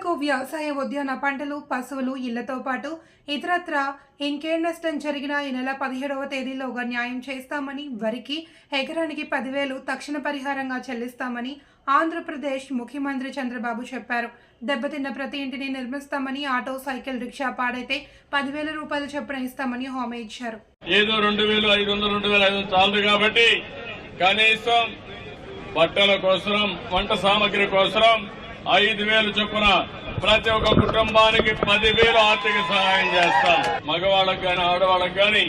రైతులకు వ్యవసాయ ఉద్యాన పంటలు పశువులు ఇళ్లతో పాటు ఇతరత్రా ఇంకే నష్టం జరిగినా ఈ నెల 17వ తేదీలోగా న్యాయం చేస్తామని వరికి ఎకరానికి 10,000 తక్షణ పరిహారంగా చెల్లిస్తామని ఆంధ్రప్రదేశ్ ముఖ్యమంత్రి చంద్రబాబు చెప్పారు. దెబ్బతిన్న ప్రతి ఇంటిని నిర్మిస్తామని, ఆటో సైకిల్ రిక్షా పాడైతే 10,000 రూపాయలు చొప్పున ఇస్తామని హామీ ఇచ్చారు. ఏదో 2,500 2,500 చాలదు కాబట్టి కనీసం బట్టల కోసం వంట సామాగ్రి కోసం 5,000 చొప్పున ప్రతి ఒక్క కుటుంబానికి 10,000 ఆర్థిక సహాయం చేస్తాం. మగవాళ్ళకు గాని ఆడవాళ్ళకు గాని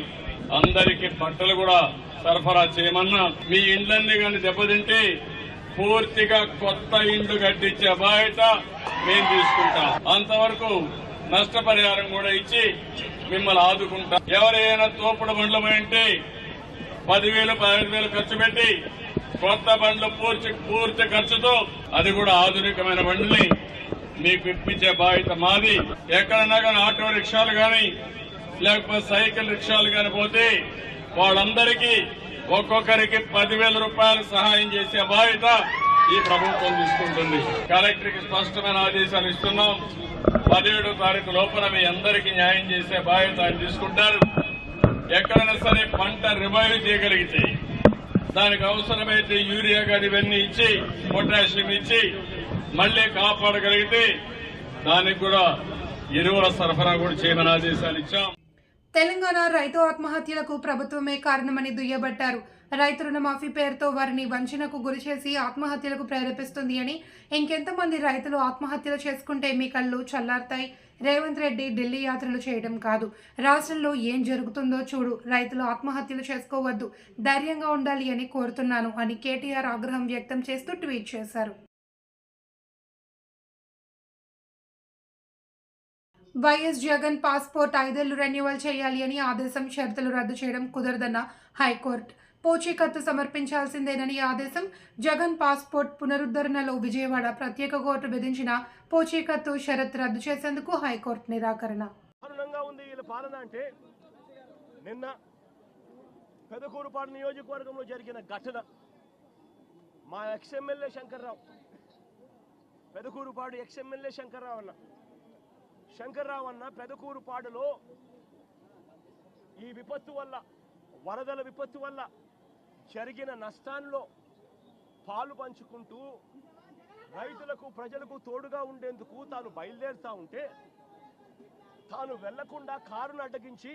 అందరికీ బట్టలు కూడా సరఫరా చేయమన్నా. మీ ఇండ్లన్నీ గాని దెబ్బతింటే పూర్తిగా కొత్త ఇండ్లు కట్టించే బాధ్యత మేము తీసుకుంటాం. అంతవరకు నష్టపరిహారం కూడా ఇచ్చి మిమ్మల్ని ఆదుకుంటాం. ఎవరైనా తోపుడు బండ్లు ఉంటే 10,000 15,000 ఖర్చు పెట్టి కొత్త బండ్లు పూర్తి ఖర్చుతో అది కూడా ఆధునికమైన బండ్లని మీకు ఇప్పించే బాధ్యత మాది. ఎక్కడన్నా కానీ ఆటో రిక్షాలు గాని లేకపోతే సైకిల్ రిక్షాలు గాని పోతే వాళ్ళందరికీ ఒక్కొక్కరికి 10,000 రూపాయలు సహాయం చేసే బాధ్యత ఈ ప్రభుత్వం తీసుకుంటుంది. కలెక్టర్కి స్పష్టమైన ఆదేశాలు ఇస్తున్నాం. 17వ తారీఖు లోపల మీ అందరికీ న్యాయం చేసే బాధ్యత ఆయన తీసుకుంటారు. ఎక్కడైనా సరే పంట రివైవ్ చేయగలిగితే దానికి అవసరమైతే యూరియా గాని ఇవన్నీ ఇచ్చి పొటాషియం ఇచ్చి మళ్లీ కాపాడగలిగితే దానికి కూడా ఎరువుల సరఫరా కూడా చేయమని ఆదేశాలు ఇచ్చాం. తెలంగాణ రైతు ఆత్మహత్యలకు ప్రభుత్వమే కారణమని దుయ్యబట్టారు. రైతు రుణమాఫీ పేరుతో వారిని వంచనకు గురిచేసి ఆత్మహత్యలకు ప్రేరేపిస్తుంది అని, ఇంకెంతమంది రైతులు ఆత్మహత్యలు చేసుకుంటే మీ కళ్ళు చల్లారుతాయి. రేవంత్ రెడ్డి ఢిల్లీ యాత్రలు చేయడం కాదు, రాష్ట్రంలో ఏం జరుగుతుందో చూడు, రైతులు ఆత్మహత్యలు చేసుకోవద్దు, ధైర్యంగా ఉండాలి అని కోరుతున్నాను అని కేటీఆర్ ఆగ్రహం వ్యక్తం చేస్తూ ట్వీట్ చేశారు. వైఎస్ జగన్ పాస్పోర్ట్ 5 ఏళ్లు రెన్యువల్ చేయాలి అని ఆదేశం, షరతులు రద్దు చేయడం కుదరదన్న హైకోర్టు. పూచీకత్తు సమర్పించాల్సిందేనని ఆదేశం. జగన్ పాస్పోర్ట్ పునరుద్ధరణలో విజయవాడ ప్రత్యేక కోర్టు విధించిన పూచీకత్తు షరతు రద్దు చేసేందుకు హైకోర్టు నిరాకరణ. నిన్న పెదకూరుపాడు నియోజకవర్గంలో జరిగిన ఘటన మా ఎక్స్ఎమ్మెల్యే శంకర్రావు, పెదకూరుపాడు ఎక్స్ఎమ్మెల్యే శంకర్రావు అన్న పెదకూరుపాడులో ఈ విపత్తు వల్ల, వరదల విపత్తు వల్ల జరిగిన నష్టాల్లో పాలు పంచుకుంటూ రైతులకు ప్రజలకు తోడుగా ఉండేందుకు తాను బయలుదేరుతా ఉంటే తాను వెళ్లకుండా కారును అడ్డగించి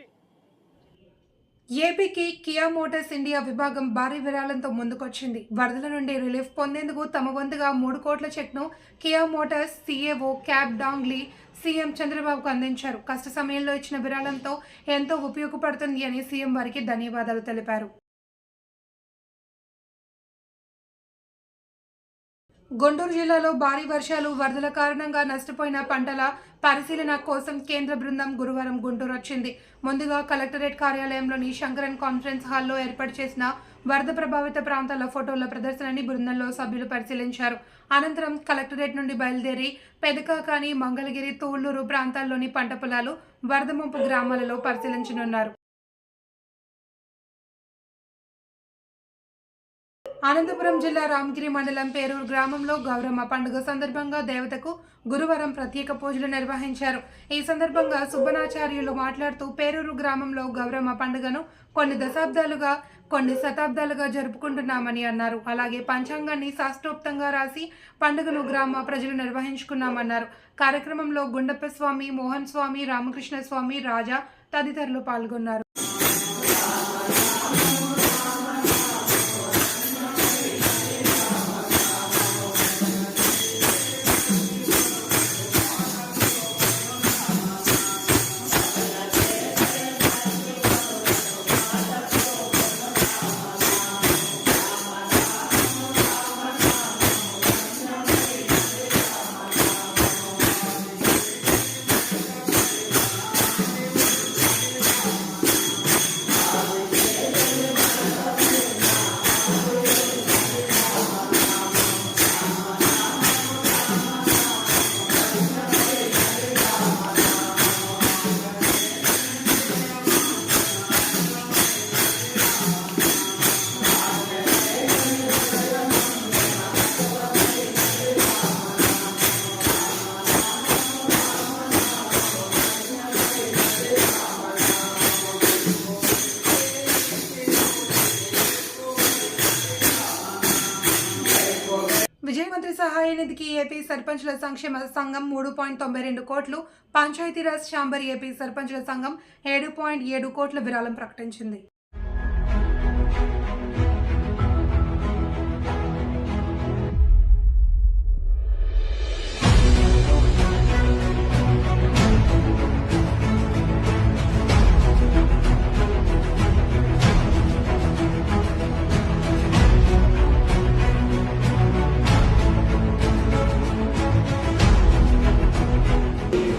ఏపీకి కియా మోటార్స్ ఇండియా విభాగం భారీ విరాళంతో ముందుకొచ్చింది. వరదల నుండి రిలీఫ్ పొందేందుకు తమ వంతుగా 3 కోట్ల చెక్ను కియా మోటార్స్ సీఏఓ క్యాబ్ డాంగ్లీ సీఎం చంద్రబాబుకు అందించారు. కష్ట సమయంలో ఇచ్చిన విరాళంతో ఎంతో ఉపయోగపడుతుంది అని సీఎం వారికి ధన్యవాదాలు తెలిపారు. గుంటూరు జిల్లాలో భారీ వర్షాలు, వరదల కారణంగా నష్టపోయిన పంటల పరిశీలన కోసం కేంద్ర బృందం గురువారం గుంటూరు వచ్చింది. ముందుగా కలెక్టరేట్ కార్యాలయంలోని శంకరన్ కాన్ఫరెన్స్ హాల్లో ఏర్పాటు చేసిన వరద ప్రభావిత ప్రాంతాల ఫోటోల ప్రదర్శనని బృందంలో సభ్యులు పరిశీలించారు. అనంతరం కలెక్టరేట్ నుండి బయలుదేరి పెదకాకాని, మంగళగిరి, తూళ్లూరు ప్రాంతాల్లోని పంట పొలాలు, వరద ముంపు గ్రామాలలో పరిశీలించనున్నారు. అనంతపురం జిల్లా రామగిరి మండలం పేరూరు గ్రామంలో గౌరమ్మ పండుగ సందర్భంగా దేవతకు గురువారం ప్రత్యేక పూజలు నిర్వహించారు. ఈ సందర్భంగా సుబ్బనాచార్యులు మాట్లాడుతూ పేరూరు గ్రామంలో గౌరమ్మ పండుగను కొన్ని శతాబ్దాలుగా జరుపుకుంటున్నామని అన్నారు. అలాగే పంచాంగాన్ని శాస్త్రోక్తంగా రాసి పండుగను గ్రామ ప్రజలు నిర్వహించుకున్నామన్నారు. కార్యక్రమంలో గుండప్ప స్వామి, మోహన్ స్వామి, రామకృష్ణ స్వామి, రాజా తదితరులు పాల్గొన్నారు. ముఖ్యమంత్రి సహాయ నిధికి ఏపీ సర్పంచ్ల సంక్షేమ సంఘం 3.92 కోట్లు, పంచాయతీరాజ్ ఛాంబర్ ఏపీ సర్పంచ్ల సంఘం 7.7 కోట్ల విరాళం ప్రకటించింది.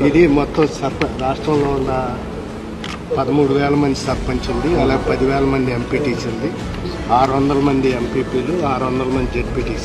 ఇది మొత్తం రాష్ట్రంలో ఉన్న 13,000 మంది సర్పంచ్ ఉంది, అలాగే 10,000 మంది ఎంపీటీసీ ఉంది, 600 మంది ఎంపీపీలు, 600 మంది జెడ్పీటీసీ.